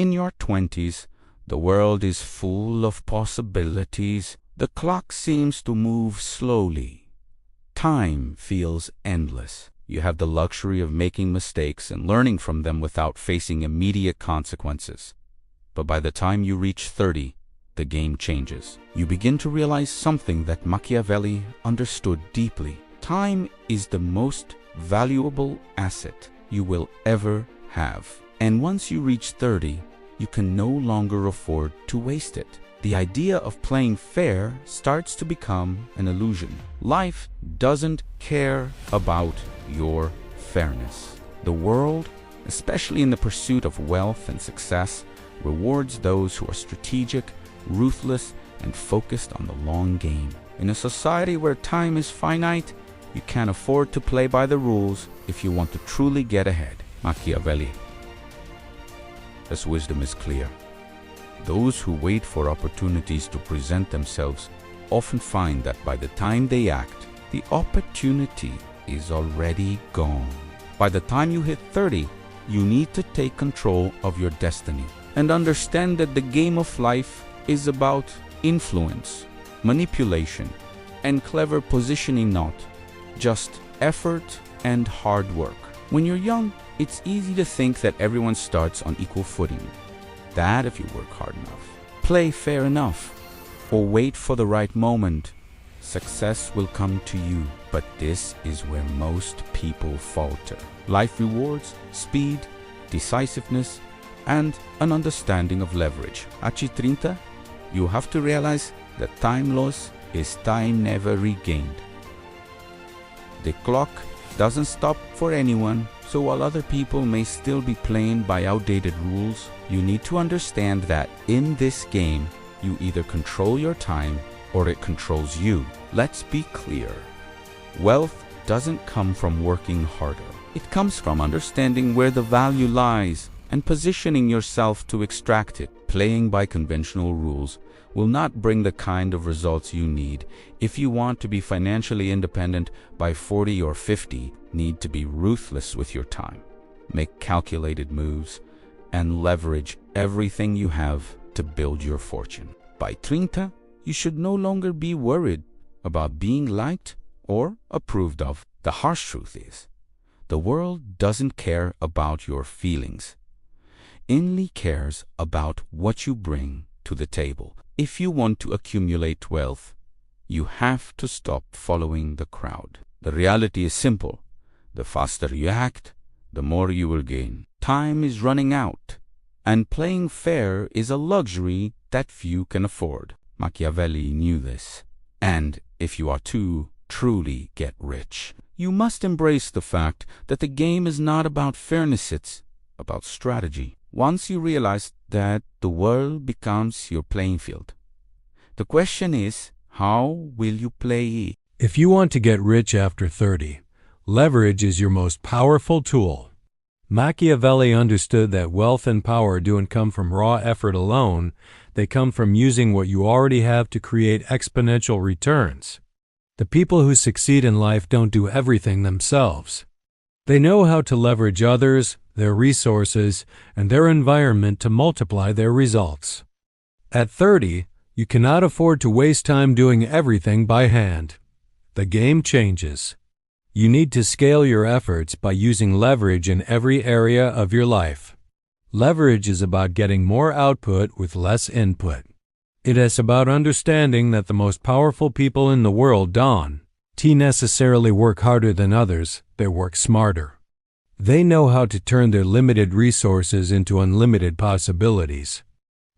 In your 20s, the world is full of possibilities. The clock seems to move slowly. Time feels endless. You have the luxury of making mistakes and learning from them without facing immediate consequences. But by the time you reach 30, the game changes. You begin to realize something that Machiavelli understood deeply. Time is the most valuable asset you will ever have. And once you reach 30, you can no longer afford to waste it. The idea of playing fair starts to become an illusion. Life doesn't care about your fairness. The world, especially in the pursuit of wealth and success, rewards those who are strategic, ruthless, and focused on the long game. In a society where time is finite, you can't afford to play by the rules if you want to truly get ahead. Machiavelli. His wisdom is clear. Those who wait for opportunities to present themselves often find that by the time they act, the opportunity is already gone. By the time you hit 30, you need to take control of your destiny and understand that the game of life is about influence, manipulation, and clever positioning, not just effort and hard work. When you're young, it's easy to think that everyone starts on equal footing, that if you work hard enough, play fair enough, or wait for the right moment, success will come to you. But this is where most people falter. Life rewards speed, decisiveness, and an understanding of leverage. At 30, you have to realize that time lost is time never regained. The clock doesn't stop for anyone, so while other people may still be playing by outdated rules, you need to understand that in this game, you either control your time or it controls you. Let's be clear. Wealth doesn't come from working harder. It comes from understanding where the value lies and positioning yourself to extract it. Playing by conventional rules will not bring the kind of results you need. If you want to be financially independent by 40 or 50, need to be ruthless with your time. Make calculated moves and leverage everything you have to build your fortune. By 30, you should no longer be worried about being liked or approved of. The harsh truth is, the world doesn't care about your feelings. It only cares about what you bring to the table. If you want to accumulate wealth, you have to stop following the crowd. The reality is simple. The faster you act, the more you will gain. Time is running out, and playing fair is a luxury that few can afford. Machiavelli knew this. And if you are to truly get rich, you must embrace the fact that the game is not about fairness, it's about strategy. Once you realize that, the world becomes your playing field. The question is, how will you play it? If you want to get rich after 30, leverage is your most powerful tool. Machiavelli understood that wealth and power don't come from raw effort alone, they come from using what you already have to create exponential returns. The people who succeed in life don't do everything themselves. They know how to leverage others, their resources, and their environment to multiply their results. At 30, you cannot afford to waste time doing everything by hand. The game changes. You need to scale your efforts by using leverage in every area of your life. Leverage is about getting more output with less input. It is about understanding that the most powerful people in the world don't necessarily work harder than others, they work smarter. They know how to turn their limited resources into unlimited possibilities.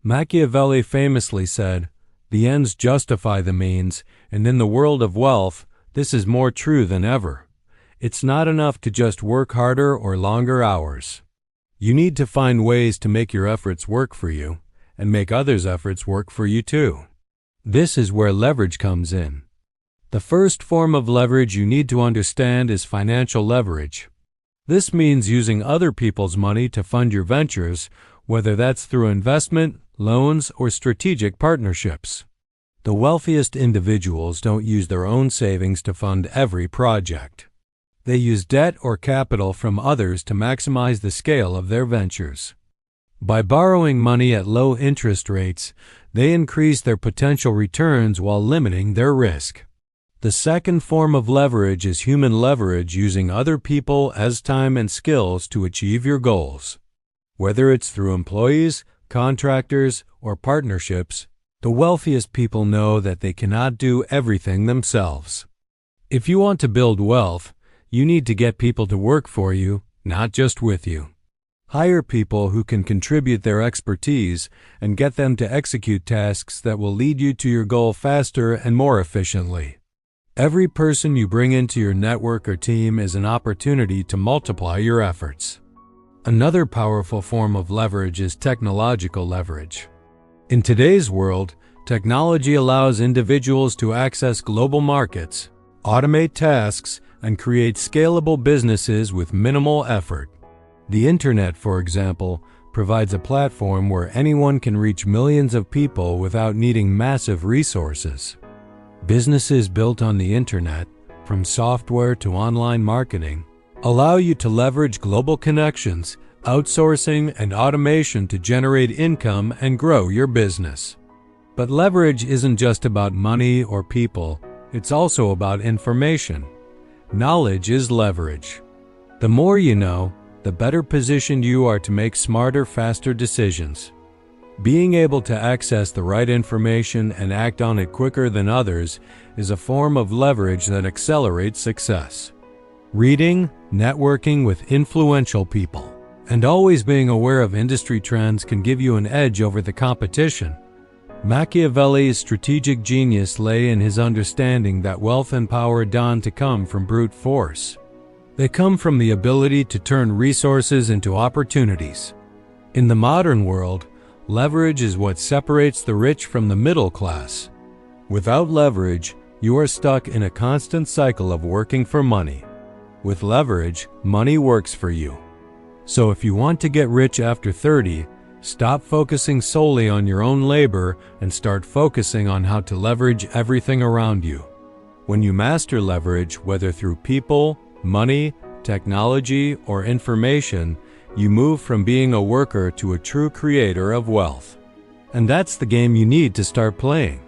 Machiavelli famously said, "The ends justify the means," and in the world of wealth, this is more true than ever. It's not enough to just work harder or longer hours. You need to find ways to make your efforts work for you and make others' efforts work for you too. This is where leverage comes in. The first form of leverage you need to understand is financial leverage. This means using other people's money to fund your ventures, whether that's through investment, loans, or strategic partnerships. The wealthiest individuals don't use their own savings to fund every project. They use debt or capital from others to maximize the scale of their ventures. By borrowing money at low interest rates, they increase their potential returns while limiting their risk. The second form of leverage is human leverage, using other people as time and skills to achieve your goals. Whether it's through employees, contractors, or partnerships, the wealthiest people know that they cannot do everything themselves. If you want to build wealth, you need to get people to work for you, not just with you. Hire people who can contribute their expertise and get them to execute tasks that will lead you to your goal faster and more efficiently. Every person you bring into your network or team is an opportunity to multiply your efforts. Another powerful form of leverage is technological leverage. In today's world, technology allows individuals to access global markets, automate tasks, and create scalable businesses with minimal effort. The Internet, for example, provides a platform where anyone can reach millions of people without needing massive resources. Businesses built on the Internet, from software to online marketing, allow you to leverage global connections, outsourcing, and automation to generate income and grow your business. But leverage isn't just about money or people, it's also about information. Knowledge is leverage. The more you know, the better positioned you are to make smarter, faster decisions. Being able to access the right information and act on it quicker than others is a form of leverage that accelerates success. Reading, networking with influential people, and always being aware of industry trends can give you an edge over the competition. Machiavelli's strategic genius lay in his understanding that wealth and power don't come from brute force. They come from the ability to turn resources into opportunities. In the modern world, leverage is what separates the rich from the middle class. Without leverage, you are stuck in a constant cycle of working for money. With leverage, money works for you. So if you want to get rich after 30, stop focusing solely on your own labor and start focusing on how to leverage everything around you. When you master leverage, whether through people, money, technology, or information, you move from being a worker to a true creator of wealth. And that's the game you need to start playing.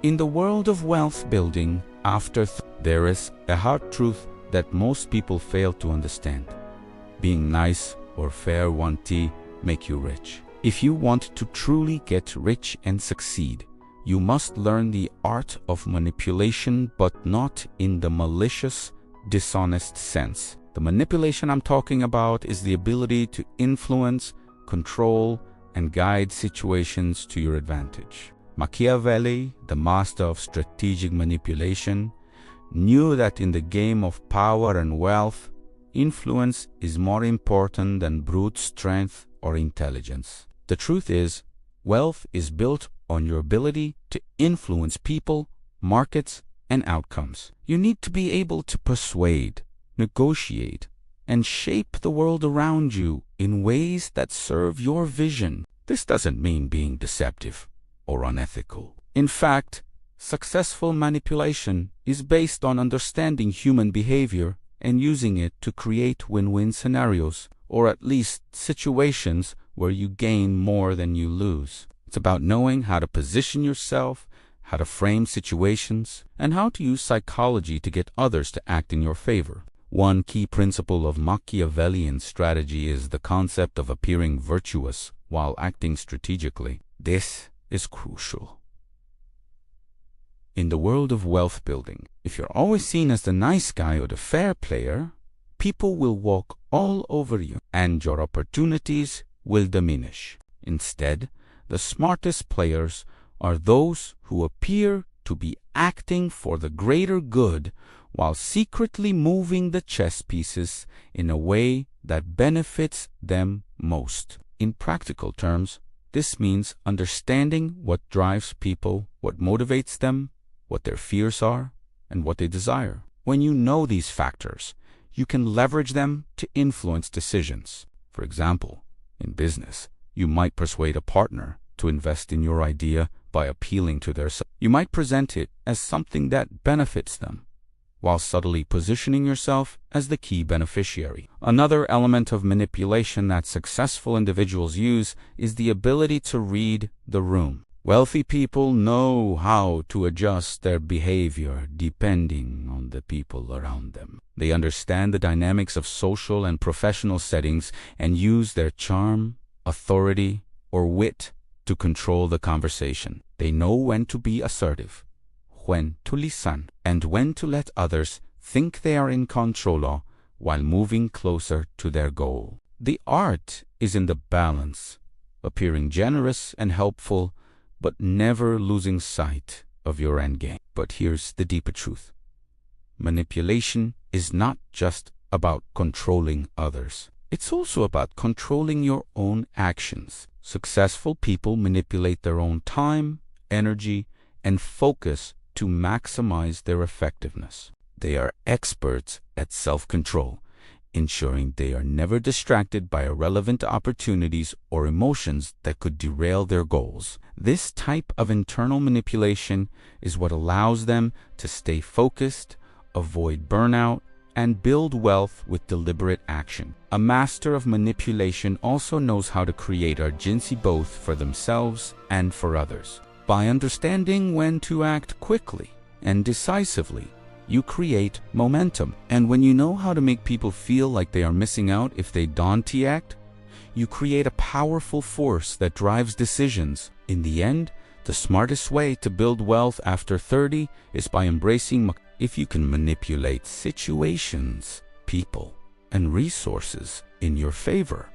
In the world of wealth building, there is a hard truth that most people fail to understand. Being nice or fair won't make you rich. If you want to truly get rich and succeed, you must learn the art of manipulation, but not in the malicious, dishonest sense. The manipulation I'm talking about is the ability to influence, control, and guide situations to your advantage. Machiavelli, the master of strategic manipulation, knew that in the game of power and wealth, influence is more important than brute strength or intelligence. The truth is, wealth is built on your ability to influence people, markets, and outcomes. You need to be able to persuade, negotiate, and shape the world around you in ways that serve your vision. This doesn't mean being deceptive or unethical. In fact, successful manipulation is based on understanding human behavior and using it to create win-win scenarios, or at least situations where you gain more than you lose. It's about knowing how to position yourself, how to frame situations, and how to use psychology to get others to act in your favor. One key principle of Machiavellian strategy is the concept of appearing virtuous while acting strategically. This is crucial. In the world of wealth building, if you're always seen as the nice guy or the fair player, people will walk all over you and your opportunities will diminish. Instead, the smartest players are those who appear to be acting for the greater good while secretly moving the chess pieces in a way that benefits them most. In practical terms, this means understanding what drives people, what motivates them, what their fears are, and what they desire. When you know these factors, you can leverage them to influence decisions. For example, in business, you might persuade a partner to invest in your idea by appealing to their. You might present it as something that benefits them, while subtly positioning yourself as the key beneficiary. Another element of manipulation that successful individuals use is the ability to read the room. Wealthy people know how to adjust their behavior depending on the people around them. They understand the dynamics of social and professional settings and use their charm, authority, or wit to control the conversation. They know when to be assertive, when to listen, and when to let others think they are in control while moving closer to their goal. The art is in the balance, appearing generous and helpful, but never losing sight of your endgame. But here's the deeper truth. Manipulation is not just about controlling others. It's also about controlling your own actions. Successful people manipulate their own time, energy, and focus to maximize their effectiveness. They are experts at self-control, ensuring they are never distracted by irrelevant opportunities or emotions that could derail their goals. This type of internal manipulation is what allows them to stay focused, avoid burnout, and build wealth with deliberate action. A master of manipulation also knows how to create urgency both for themselves and for others. By understanding when to act quickly and decisively, you create momentum. And when you know how to make people feel like they are missing out if they don't act, you create a powerful force that drives decisions. In the end, the smartest way to build wealth after 30 is by embracing. If you can manipulate situations, people, and resources in your favor,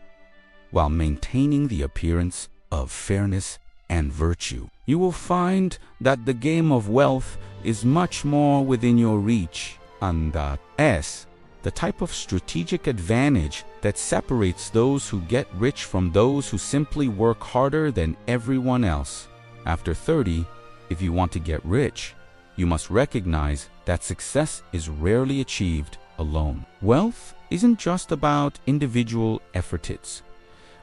while maintaining the appearance of fairness and virtue, you will find that the game of wealth is much more within your reach, and that's the type of strategic advantage that separates those who get rich from those who simply work harder than everyone else. After 30, if you want to get rich, you must recognize that success is rarely achieved alone. Wealth isn't just about individual effort, it's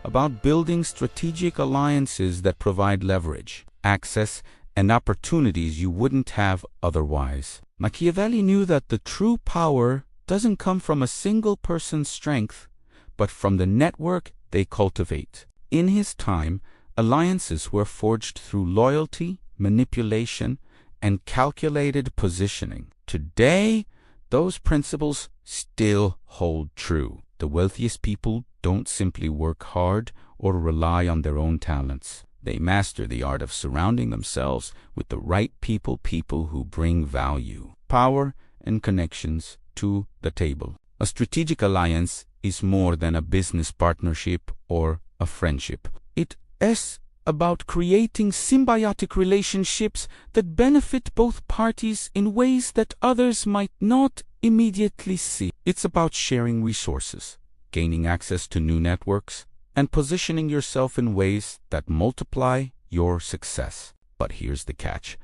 about building strategic alliances that provide leverage, access, and opportunities you wouldn't have otherwise. Machiavelli knew that the true power doesn't come from a single person's strength, but from the network they cultivate. In his time, alliances were forged through loyalty, manipulation, and calculated positioning. Today, those principles still hold true. The wealthiest people don't simply work hard or rely on their own talents. They master the art of surrounding themselves with the right people who bring value, power, and connections to the table. A strategic alliance is more than a business partnership or a friendship. It is about creating symbiotic relationships that benefit both parties in ways that others might not immediately see. It's about sharing resources, gaining access to new networks, and positioning yourself in ways that multiply your success. But here's the catch.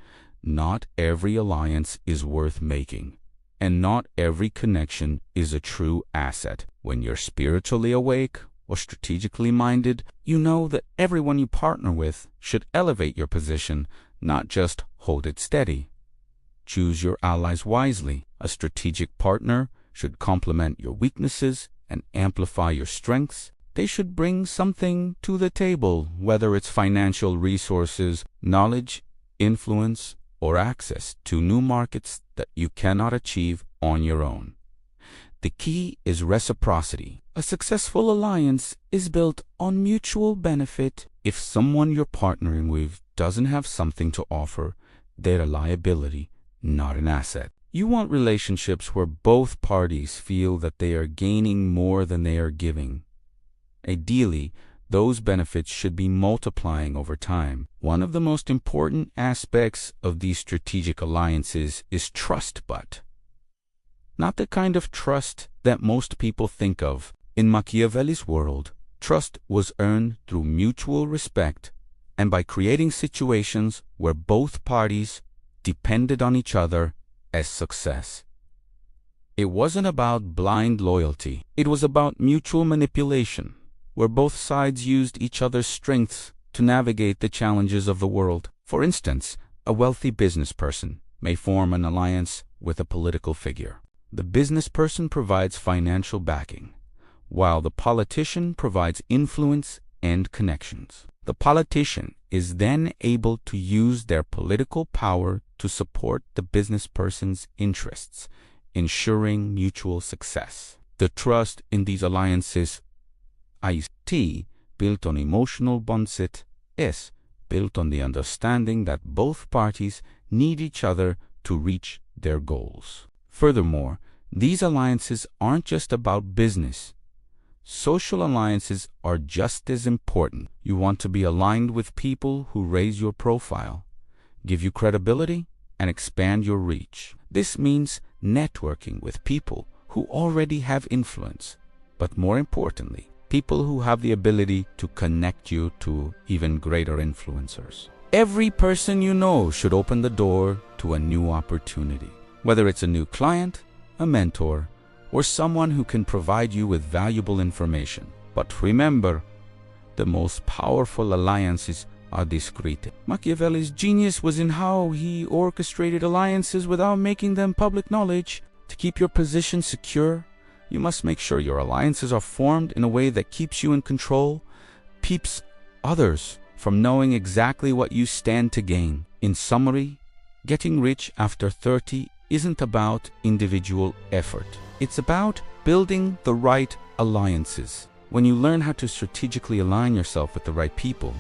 Not every alliance is worth making, and not every connection is a true asset. When you're spiritually awake or strategically minded, you know that everyone you partner with should elevate your position, not just hold it steady. Choose your allies wisely. A strategic partner should complement your weaknesses and amplify your strengths. They should bring something to the table, whether it's financial resources, knowledge, influence, or access to new markets that you cannot achieve on your own. The key is reciprocity. A successful alliance is built on mutual benefit. If someone you're partnering with doesn't have something to offer, they're a liability, not an asset. You want relationships where both parties feel that they are gaining more than they are giving. Ideally, those benefits should be multiplying over time. One of the most important aspects of these strategic alliances is trust, but not the kind of trust that most people think of. In Machiavelli's world, trust was earned through mutual respect and by creating situations where both parties depended on each other as success. It wasn't about blind loyalty. It was about mutual manipulation, where both sides used each other's strengths to navigate the challenges of the world. For instance, a wealthy business person may form an alliance with a political figure. The business person provides financial backing, while the politician provides influence and connections. The politician is then able to use their political power to support the business person's interests, ensuring mutual success. The trust in these alliances, i.e., built on emotional bonds, is built on the understanding that both parties need each other to reach their goals. Furthermore, these alliances aren't just about business. Social alliances are just as important. You want to be aligned with people who raise your profile, give you credibility, and expand your reach. This means networking with people who already have influence, but more importantly, people who have the ability to connect you to even greater influencers. Every person you know should open the door to a new opportunity, whether it's a new client, a mentor, or someone who can provide you with valuable information. But remember, the most powerful alliances are discreet. Machiavelli's genius was in how he orchestrated alliances without making them public knowledge. To keep your position secure, you must make sure your alliances are formed in a way that keeps you in control, keeps others from knowing exactly what you stand to gain. In summary, getting rich after 30 isn't about individual effort. It's about building the right alliances. When you learn how to strategically align yourself with the right people,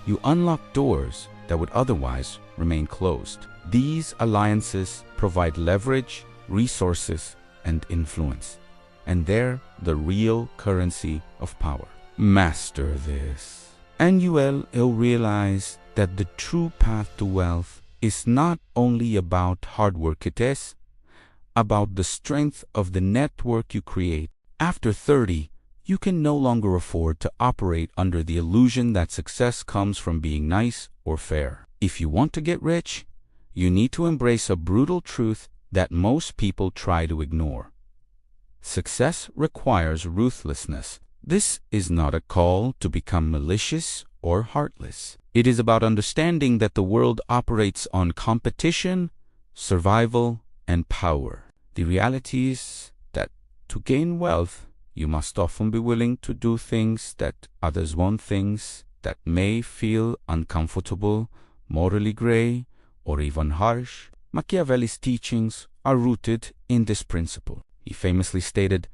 you unlock doors that would otherwise remain closed. These alliances provide leverage, resources, and influence, and they're the real currency of power. Master this, and you will realize that the true path to wealth is not only about hard work, it is about the strength of the network you create. After 30, you can no longer afford to operate under the illusion that success comes from being nice or fair. If you want to get rich, you need to embrace a brutal truth that most people try to ignore. Success requires ruthlessness. This is not a call to become malicious or heartless. It is about understanding that the world operates on competition, survival, and power. The reality is that to gain wealth, you must often be willing to do things that others won't, things that may feel uncomfortable, morally gray, or even harsh. Machiavelli's teachings are rooted in this principle. He famously stated,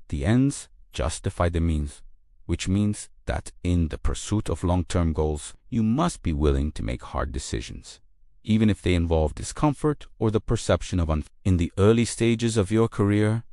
"The ends justify the means," which means that in the pursuit of long-term goals, you must be willing to make hard decisions, even if they involve discomfort or the perception of In the early stages of your career,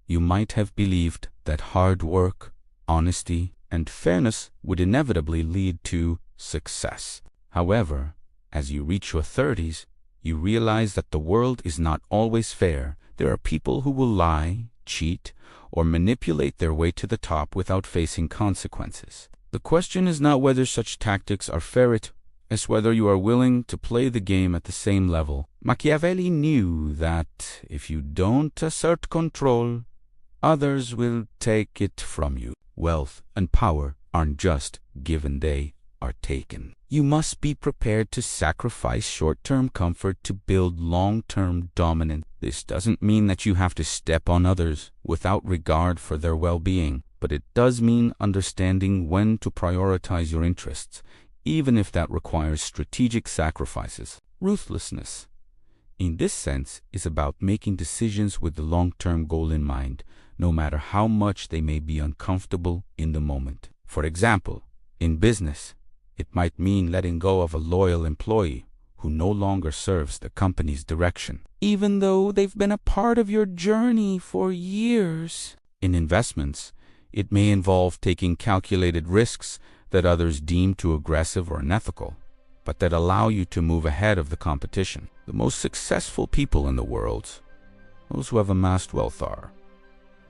you might have believed that hard work, honesty, and fairness would inevitably lead to success. However, as you reach your 30s, you realize that the world is not always fair. There are people who will lie, cheat, or manipulate their way to the top without facing consequences. The question is not whether such tactics are fair, as whether you are willing to play the game at the same level. Machiavelli knew that if you don't assert control, others will take it from you. Wealth and power aren't just given, they are taken. You must be prepared to sacrifice short-term comfort to build long-term dominance. This doesn't mean that you have to step on others without regard for their well-being, but it does mean understanding when to prioritize your interests, even if that requires strategic sacrifices. Ruthlessness, in this sense, is about making decisions with the long-term goal in mind, no matter how much they may be uncomfortable in the moment. For example, in business, it might mean letting go of a loyal employee who no longer serves the company's direction, even though they've been a part of your journey for years. In investments, it may involve taking calculated risks that others deem too aggressive or unethical, but that allow you to move ahead of the competition. The most successful people in the world, those who have amassed wealth, are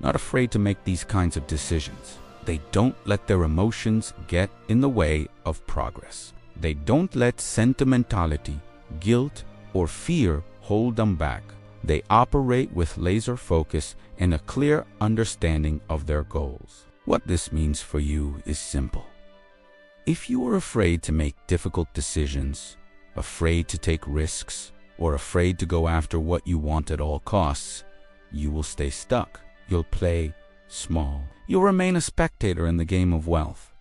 not afraid to make these kinds of decisions. They don't let their emotions get in the way of progress. They don't let sentimentality, guilt, or fear hold them back. They operate with laser focus and a clear understanding of their goals. What this means for you is simple. If you are afraid to make difficult decisions, afraid to take risks, or afraid to go after what you want at all costs, you will stay stuck. You'll play small. You'll remain a spectator in the game of wealth,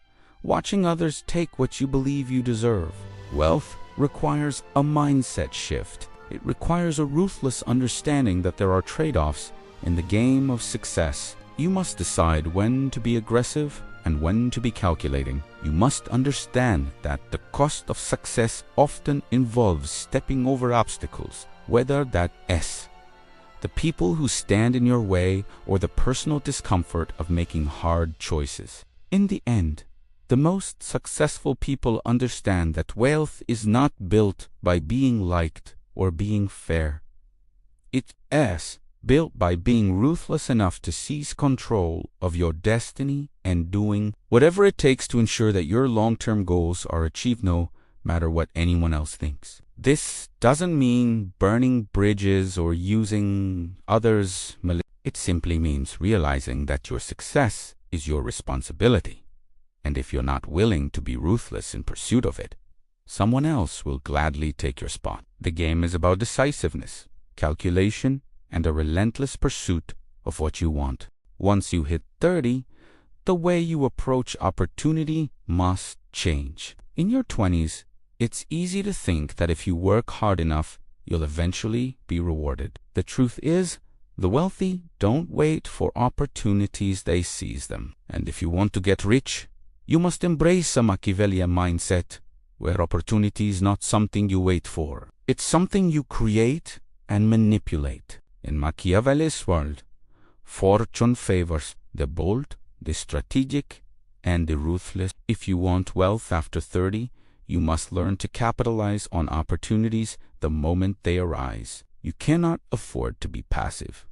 watching others take what you believe you deserve. Wealth requires a mindset shift. It requires a ruthless understanding that there are trade-offs in the game of success. You must decide when to be aggressive and when to be calculating. You must understand that the cost of success often involves stepping over obstacles, whether that's the people who stand in your way or the personal discomfort of making hard choices. In the end, the most successful people understand that wealth is not built by being liked or being fair. It's built by being ruthless enough to seize control of your destiny and doing whatever it takes to ensure that your long-term goals are achieved no matter what anyone else thinks. This doesn't mean burning bridges or using others. It simply means realizing that your success is your responsibility. And if you're not willing to be ruthless in pursuit of it, someone else will gladly take your spot. The game is about decisiveness, calculation, and a relentless pursuit of what you want. Once you hit 30, the way you approach opportunity must change. In your 20s, it's easy to think that if you work hard enough, you'll eventually be rewarded. The truth is, the wealthy don't wait for opportunities, they seize them. And if you want to get rich, you must embrace a Machiavellian mindset, where opportunity is not something you wait for. It's something you create and manipulate. In Machiavelli's world, fortune favors the bold, the strategic, and the ruthless. If you want wealth after 30, you must learn to capitalize on opportunities the moment they arise. You cannot afford to be passive,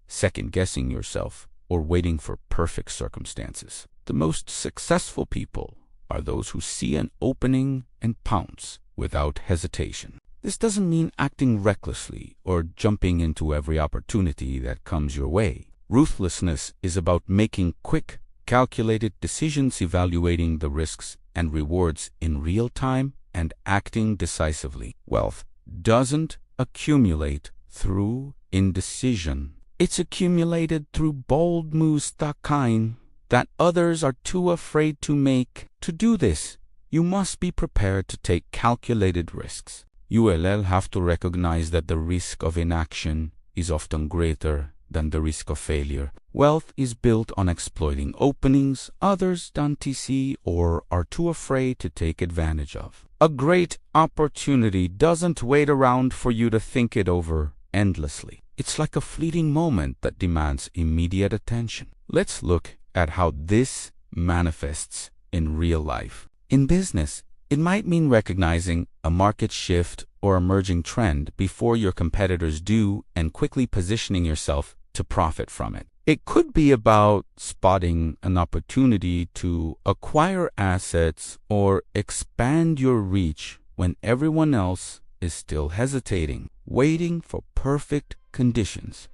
second-guessing yourself, or waiting for perfect circumstances. The most successful people are those who see an opening and pounce without hesitation. This doesn't mean acting recklessly or jumping into every opportunity that comes your way. Ruthlessness is about making quick, calculated decisions, evaluating the risks and rewards in real time, and acting decisively. Wealth doesn't accumulate through indecision. It's accumulated through bold moves, the kind that others are too afraid to make. To do this, you must be prepared to take calculated risks. You will have to recognize that the risk of inaction is often greater than the risk of failure. Wealth is built on exploiting openings others don't see or are too afraid to take advantage of. A great opportunity doesn't wait around for you to think it over endlessly. It's like a fleeting moment that demands immediate attention. Let's look at how this manifests in real life. In business, it might mean recognizing a market shift or emerging trend before your competitors do and quickly positioning yourself to profit from it. It could be about spotting an opportunity to acquire assets or expand your reach when everyone else is still hesitating, waiting for perfect conditions.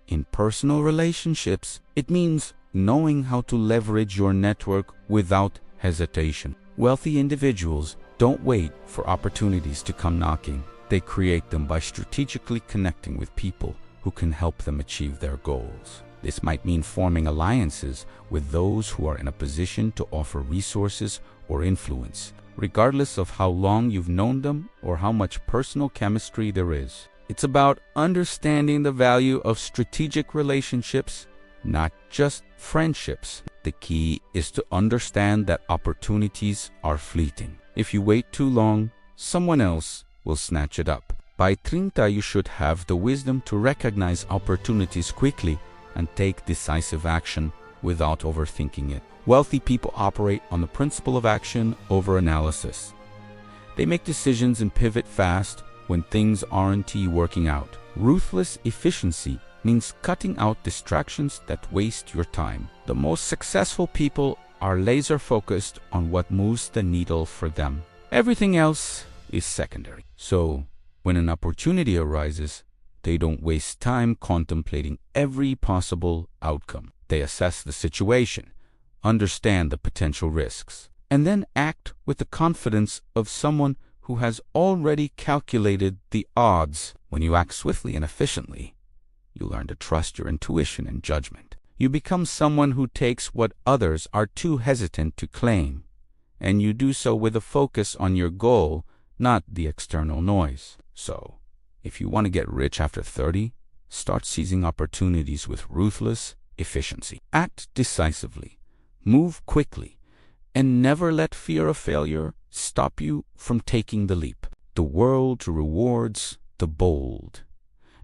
In personal relationships, it means knowing how to leverage your network without hesitation. Wealthy individuals don't wait for opportunities to come knocking. They create them by strategically connecting with people who can help them achieve their goals. This might mean forming alliances with those who are in a position to offer resources or influence, regardless of how long you've known them or how much personal chemistry there is. It's about understanding the value of strategic relationships, not just friendships. The key is to understand that opportunities are fleeting. If you wait too long, someone else will snatch it up. By 30, you should have the wisdom to recognize opportunities quickly and take decisive action without overthinking it. Wealthy people operate on the principle of action over analysis. They make decisions and pivot fast when things aren't working out. Ruthless efficiency means cutting out distractions that waste your time. The most successful people are laser-focused on what moves the needle for them. Everything else is secondary. So, when an opportunity arises, they don't waste time contemplating every possible outcome. They assess the situation, understand the potential risks, and then act with the confidence of someone who has already calculated the odds. When you act swiftly and efficiently, you learn to trust your intuition and judgment. You become someone who takes what others are too hesitant to claim, and you do so with a focus on your goal, not the external noise. So, if you want to get rich after 30, start seizing opportunities with ruthless efficiency. Act decisively, move quickly, and never let fear of failure stop you from taking the leap. The world rewards the bold,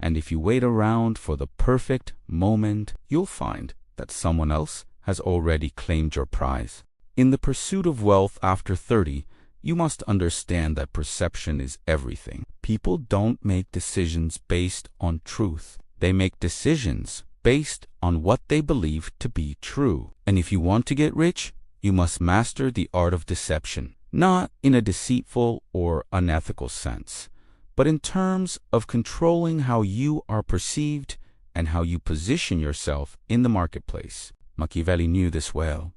and if you wait around for the perfect moment, you'll find that someone else has already claimed your prize. In the pursuit of wealth after 30, you must understand that perception is everything. People don't make decisions based on truth. They make decisions based on what they believe to be true. And if you want to get rich, you must master the art of deception, not in a deceitful or unethical sense, but in terms of controlling how you are perceived and how you position yourself in the marketplace. Machiavelli knew this well.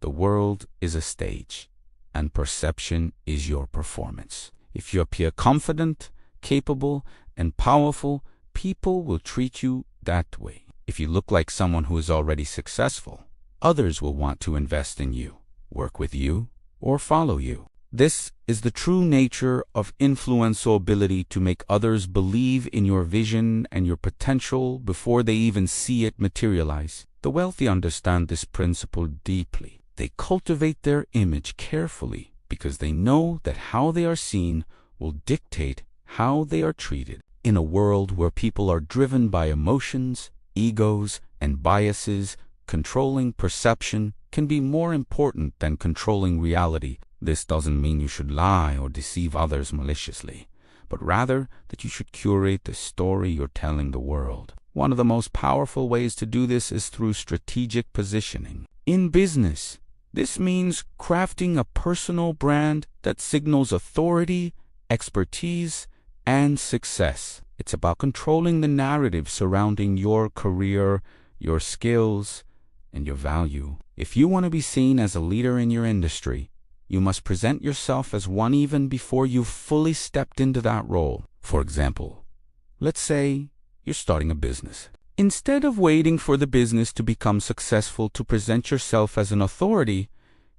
The world is a stage, and perception is your performance. If you appear confident, capable, and powerful, people will treat you that way. If you look like someone who is already successful, others will want to invest in you, work with you, or follow you. This is the true nature of influential ability to make others believe in your vision and your potential before they even see it materialize. The wealthy understand this principle deeply. They cultivate their image carefully because they know that how they are seen will dictate how they are treated. In a world where people are driven by emotions, egos, and biases, controlling perception can be more important than controlling reality. This doesn't mean you should lie or deceive others maliciously, but rather that you should curate the story you're telling the world. One of the most powerful ways to do this is through strategic positioning. In business, this means crafting a personal brand that signals authority, expertise, and success. It's about controlling the narrative surrounding your career, your skills, and your value. If you want to be seen as a leader in your industry, you must present yourself as one even before you've fully stepped into that role. For example, let's say you're starting a business. Instead of waiting for the business to become successful to present yourself as an authority,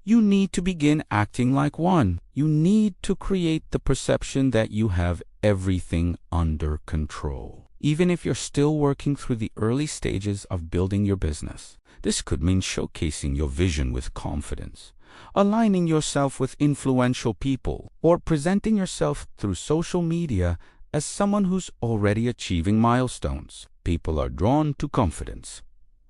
you need to begin acting like one. You need to create the perception that you have everything under control, even if you're still working through the early stages of building your business. This could mean showcasing your vision with confidence, aligning yourself with influential people, or presenting yourself through social media as someone who's already achieving milestones. People are drawn to confidence,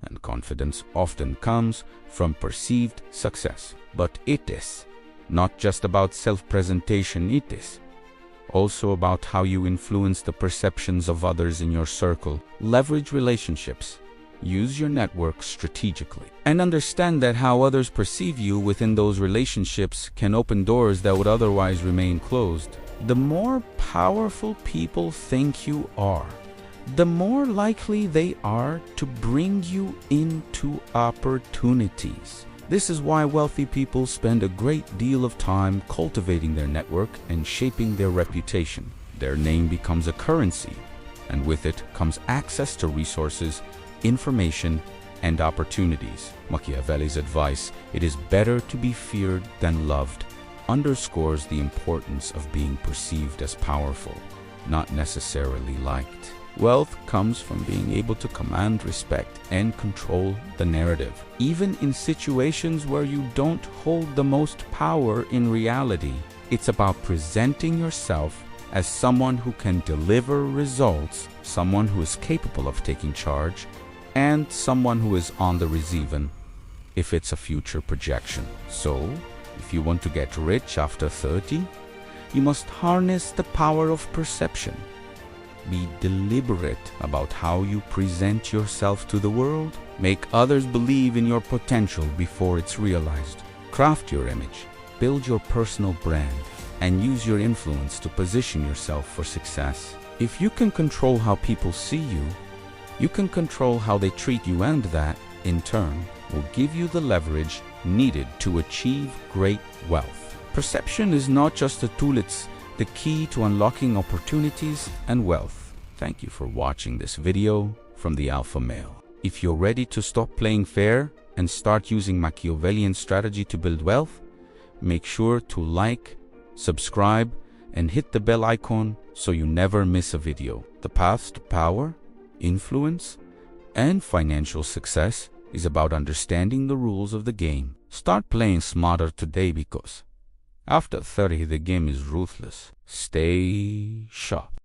and confidence often comes from perceived success. But it is not just about self-presentation, it is also about how you influence the perceptions of others in your circle. Leverage relationships. Use your network strategically, and understand that how others perceive you within those relationships can open doors that would otherwise remain closed. The more powerful people think you are, the more likely they are to bring you into opportunities. This is why wealthy people spend a great deal of time cultivating their network and shaping their reputation. Their name becomes a currency, and with it comes access to resources, information, and opportunities. Machiavelli's advice, "It is better to be feared than loved," underscores the importance of being perceived as powerful, not necessarily liked. Wealth comes from being able to command respect and control the narrative, even in situations where you don't hold the most power in reality. It's about presenting yourself as someone who can deliver results, someone who is capable of taking charge, and someone who is on the receiving if it's a future projection. So, if you want to get rich after 30, you must harness the power of perception. Be deliberate about how you present yourself to the world. Make others believe in your potential before it's realized. Craft your image, build your personal brand, and use your influence to position yourself for success. If you can control how people see you, you can control how they treat you, and that, in turn, will give you the leverage needed to achieve great wealth. Perception is not just a tool, it's the key to unlocking opportunities and wealth. Thank you for watching this video from the Alpha Male. If you're ready to stop playing fair and start using Machiavellian strategy to build wealth, make sure to like, subscribe, and hit the bell icon so you never miss a video. The path to power, influence, and financial success is about understanding the rules of the game. Start playing smarter today, because after 30 the game is ruthless. Stay sharp.